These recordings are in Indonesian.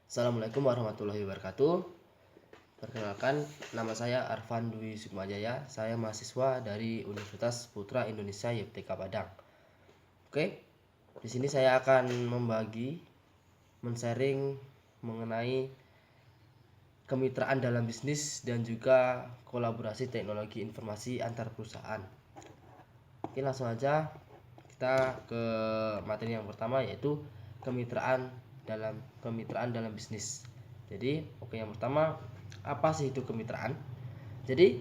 Assalamualaikum warahmatullahi wabarakatuh. Perkenalkan, nama saya Arfan Dwi Sukmajaya. Saya mahasiswa dari Universitas Putra Indonesia YPTK Padang. Oke, di sini saya akan men-sharing mengenai kemitraan dalam bisnis dan juga kolaborasi teknologi informasi antar perusahaan. Oke, langsung aja kita ke materi yang pertama, yaitu kemitraan dalam bisnis. Jadi, yang pertama, apa sih itu kemitraan? Jadi,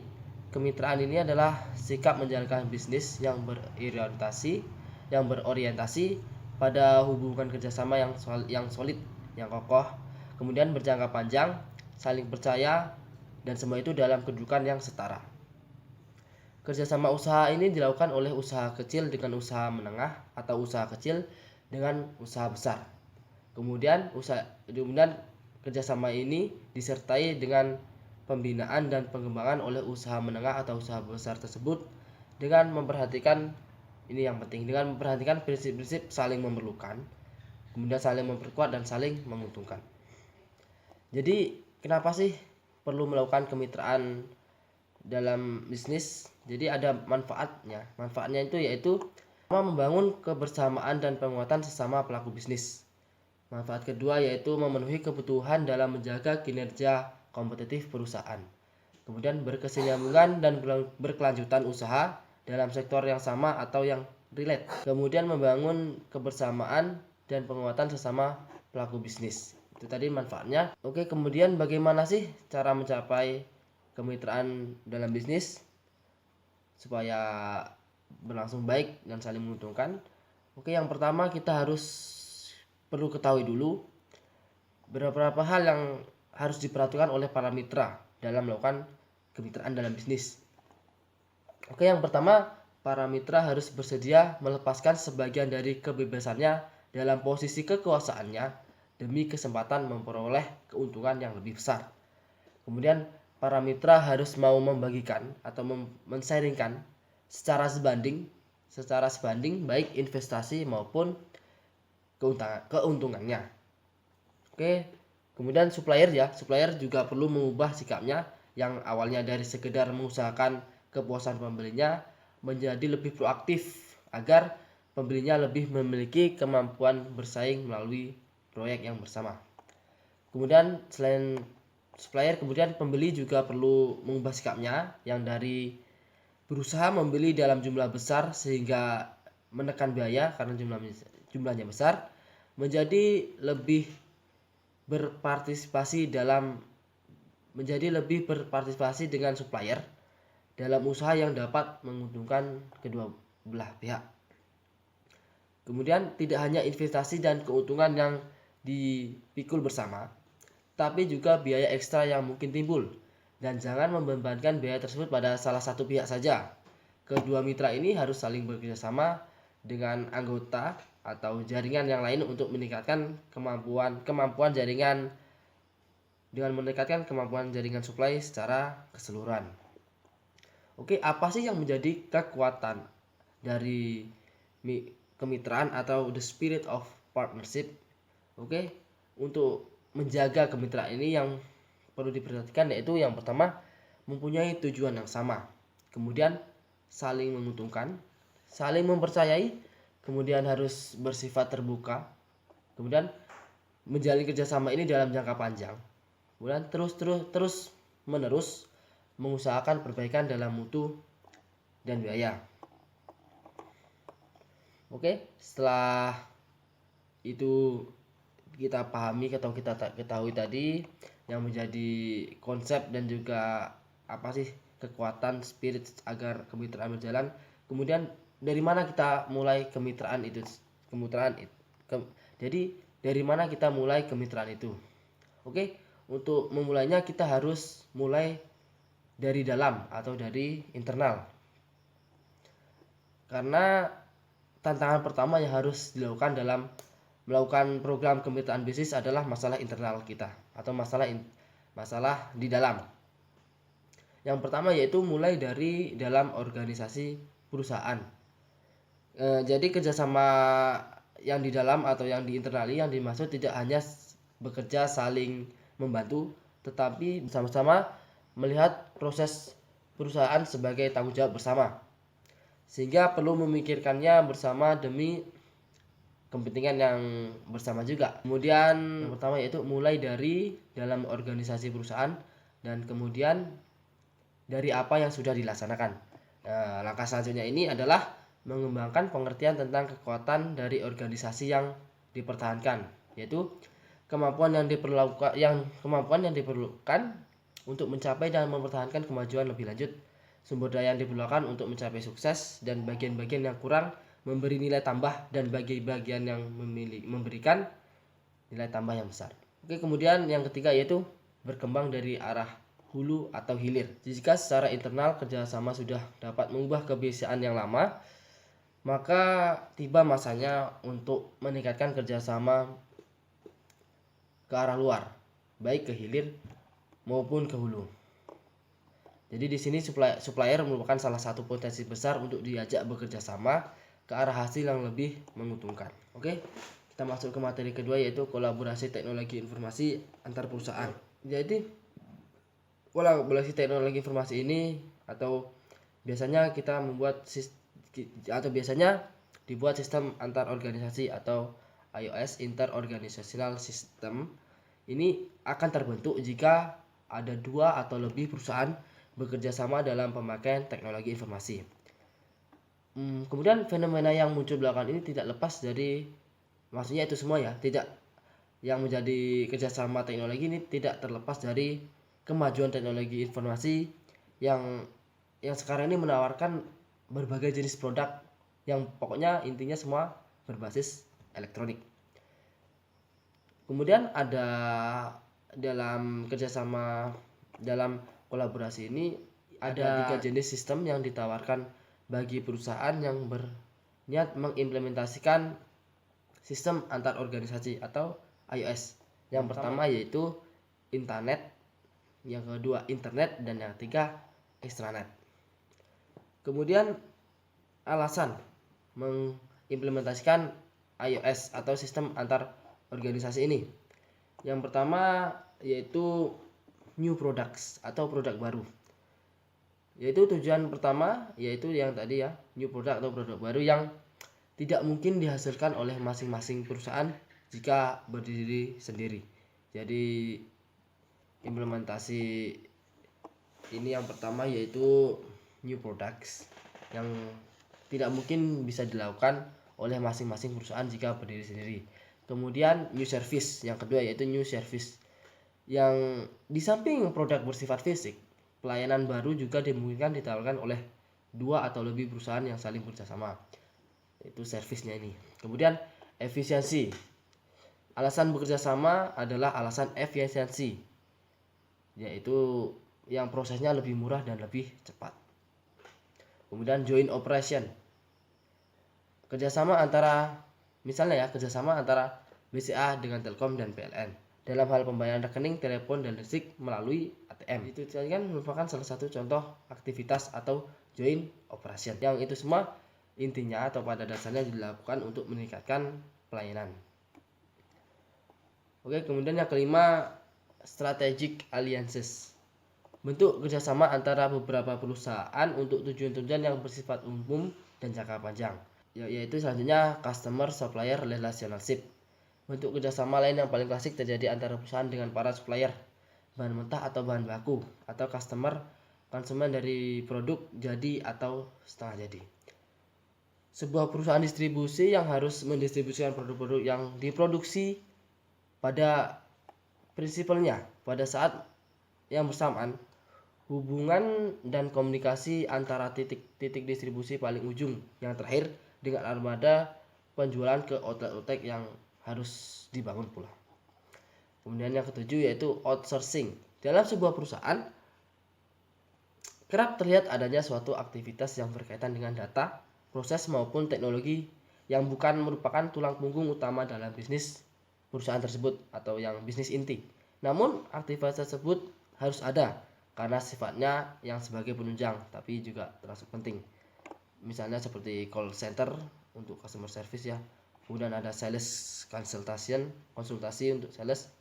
kemitraan ini adalah sikap menjalankan bisnis yang berorientasi pada hubungan kerjasama yang solid, yang kokoh, kemudian berjangka panjang, saling percaya, dan semua itu dalam kedudukan yang setara. Kerjasama usaha ini dilakukan oleh usaha kecil dengan usaha menengah atau usaha kecil dengan usaha besar. Kemudian kerjasama ini disertai dengan pembinaan dan pengembangan oleh usaha menengah atau usaha besar tersebut dengan memperhatikan prinsip-prinsip saling memerlukan, kemudian saling memperkuat dan saling menguntungkan. Jadi, kenapa sih perlu melakukan kemitraan dalam bisnis? Jadi ada manfaatnya. Manfaatnya itu yaitu membangun kebersamaan dan penguatan sesama pelaku bisnis. Manfaat kedua yaitu memenuhi kebutuhan dalam menjaga kinerja kompetitif perusahaan. Kemudian berkesinambungan dan berkelanjutan usaha dalam sektor yang sama atau yang relate. Kemudian membangun kebersamaan dan penguatan sesama pelaku bisnis. Itu tadi manfaatnya. Oke, kemudian bagaimana sih cara mencapai kemitraan dalam bisnis supaya berlangsung baik dan saling menguntungkan? Oke, yang pertama kita perlu ketahui dulu beberapa hal yang harus diperhatikan oleh para mitra dalam melakukan kemitraan dalam bisnis. Oke, yang pertama, para mitra harus bersedia melepaskan sebagian dari kebebasannya dalam posisi kekuasaannya demi kesempatan memperoleh keuntungan yang lebih besar. Kemudian para mitra harus mau membagikan atau men-sharingkan secara sebanding baik investasi maupun keuntungannya. Oke, kemudian supplier juga perlu mengubah sikapnya yang awalnya dari sekedar mengusahakan kepuasan pembelinya menjadi lebih proaktif agar pembelinya lebih memiliki kemampuan bersaing melalui proyek yang bersama. Kemudian selain supplier, kemudian pembeli juga perlu mengubah sikapnya yang dari berusaha membeli dalam jumlah besar sehingga menekan biaya karena jumlahnya besar, menjadi lebih berpartisipasi dengan supplier dalam usaha yang dapat menguntungkan kedua belah pihak. Kemudian tidak hanya investasi dan keuntungan yang dipikul bersama, tapi juga biaya ekstra yang mungkin timbul, dan jangan membebankan biaya tersebut pada salah satu pihak saja. Kedua mitra ini harus saling bekerjasama dengan anggota atau jaringan yang lain untuk meningkatkan kemampuan jaringan supply secara keseluruhan. Oke, apa sih yang menjadi kekuatan dari kemitraan atau the spirit of partnership? Oke, untuk menjaga kemitraan ini yang perlu diperhatikan yaitu yang pertama, mempunyai tujuan yang sama, kemudian saling menguntungkan, saling mempercayai, kemudian harus bersifat terbuka, kemudian menjalin kerjasama ini dalam jangka panjang, kemudian terus menerus mengusahakan perbaikan dalam mutu dan biaya. Oke, setelah itu kita pahami atau kita ketahui tadi yang menjadi konsep dan juga apa sih kekuatan spirit agar kemitraan berjalan. Kemudian dari mana kita mulai kemitraan itu? Jadi dari mana kita mulai kemitraan itu? Oke, untuk memulainya kita harus mulai dari dalam atau dari internal. Karena tantangan pertama yang harus dilakukan dalam melakukan program kemitraan bisnis adalah masalah internal kita atau masalah di dalam. Yang pertama yaitu mulai dari dalam organisasi perusahaan. Jadi kerjasama yang di dalam atau yang di internali yang dimaksud tidak hanya bekerja saling membantu, tetapi bersama-sama melihat proses perusahaan sebagai tanggung jawab bersama, sehingga perlu memikirkannya bersama demi kepentingan yang bersama juga. Kemudian yang pertama yaitu mulai dari dalam organisasi perusahaan, dan kemudian dari apa yang sudah dilaksanakan. Langkah selanjutnya ini adalah mengembangkan pengertian tentang kekuatan dari organisasi yang dipertahankan, yaitu kemampuan yang diperlukan untuk mencapai dan mempertahankan kemajuan lebih lanjut, sumber daya yang diperlukan untuk mencapai sukses, dan bagian-bagian yang kurang memberi nilai tambah, dan bagian yang memberikan nilai tambah yang besar. Oke, kemudian yang ketiga yaitu berkembang dari arah hulu atau hilir. Jika secara internal kerjasama sudah dapat mengubah kebiasaan yang lama, maka tiba masanya untuk meningkatkan kerjasama ke arah luar, baik ke hilir maupun ke hulu. Jadi di sini supplier merupakan salah satu potensi besar untuk diajak bekerja sama ke arah hasil yang lebih menguntungkan. Oke, kita masuk ke materi kedua yaitu kolaborasi teknologi informasi antar perusahaan. Jadi kolaborasi teknologi informasi ini biasanya dibuat sistem antar organisasi atau IOS, interorganizational system. Ini akan terbentuk jika ada 2 atau lebih perusahaan bekerja sama dalam pemakaian teknologi informasi. Kemudian fenomena yang muncul belakangan ini tidak lepas dari, maksudnya itu semua ya, tidak yang menjadi kerjasama teknologi ini tidak terlepas dari kemajuan teknologi informasi yang sekarang ini menawarkan berbagai jenis produk yang pokoknya intinya semua berbasis elektronik. Kemudian ada dalam kolaborasi ini ada 3 jenis sistem yang ditawarkan bagi perusahaan yang berniat mengimplementasikan sistem antar organisasi atau IOS. Yang pertama yaitu intranet, yang kedua internet, dan yang ketiga extranet. Kemudian alasan mengimplementasikan IOS atau sistem antar organisasi ini. Yang pertama yaitu new products atau produk baru. Yaitu tujuan pertama yaitu yang tadi ya, new product atau produk baru yang tidak mungkin dihasilkan oleh masing-masing perusahaan jika berdiri sendiri. Jadi implementasi ini yang pertama yaitu new products yang tidak mungkin bisa dilakukan oleh masing-masing perusahaan jika berdiri sendiri. Kemudian new service, yang kedua yaitu new service, yang di samping produk bersifat fisik, pelayanan baru juga dimungkinkan ditawarkan oleh 2 atau lebih perusahaan yang saling bekerjasama. Itu servisnya ini. Kemudian efisiensi. Alasan bekerja sama adalah alasan efisiensi, yaitu yang prosesnya lebih murah dan lebih cepat. Kemudian joint operation. Kerjasama antara BCA dengan Telkom dan PLN dalam hal pembayaran rekening, telepon, dan listrik melalui ATM. Itu kan merupakan salah satu contoh aktivitas atau joint operation, yang itu semua intinya atau pada dasarnya dilakukan untuk meningkatkan pelayanan. Oke, kemudian yang kelima, strategic alliances. Bentuk kerjasama antara beberapa perusahaan untuk tujuan-tujuan yang bersifat umum dan jangka panjang. Yaitu selanjutnya customer supplier relationship. Bentuk kerjasama lain yang paling klasik terjadi antara perusahaan dengan para supplier bahan mentah atau bahan baku, atau customer konsumen dari produk jadi atau setengah jadi. Sebuah perusahaan distribusi yang harus mendistribusikan produk-produk yang diproduksi pada prinsipalnya pada saat yang bersamaan. Hubungan dan komunikasi antara titik distribusi paling ujung yang terakhir dengan armada penjualan ke outlet yang harus dibangun pula. Kemudian yang ketujuh yaitu outsourcing. Dalam sebuah perusahaan kerap terlihat adanya suatu aktivitas yang berkaitan dengan data, proses maupun teknologi yang bukan merupakan tulang punggung utama dalam bisnis perusahaan tersebut atau yang bisnis inti. Namun aktivitas tersebut harus ada karena sifatnya yang sebagai penunjang tapi juga termasuk penting. Misalnya seperti call center untuk customer service ya. Kemudian ada sales consultation, konsultasi untuk sales.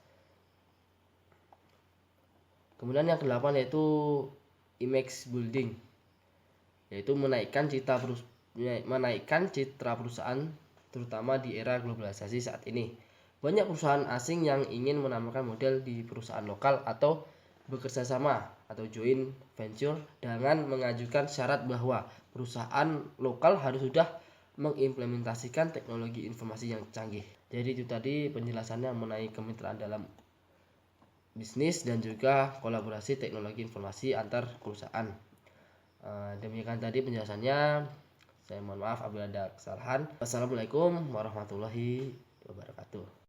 Kemudian yang kedelapan yaitu image building, yaitu menaikkan citra perusahaan terutama di era globalisasi saat ini. Banyak perusahaan asing yang ingin menambahkan model di perusahaan lokal atau bekerja sama atau joint venture dengan mengajukan syarat bahwa perusahaan lokal harus sudah mengimplementasikan teknologi informasi yang canggih. Jadi itu tadi penjelasannya mengenai kemitraan dalam bisnis dan juga kolaborasi teknologi informasi antar perusahaan. Demikian tadi penjelasannya. Saya mohon maaf apabila ada kesalahan. Wassalamualaikum warahmatullahi wabarakatuh.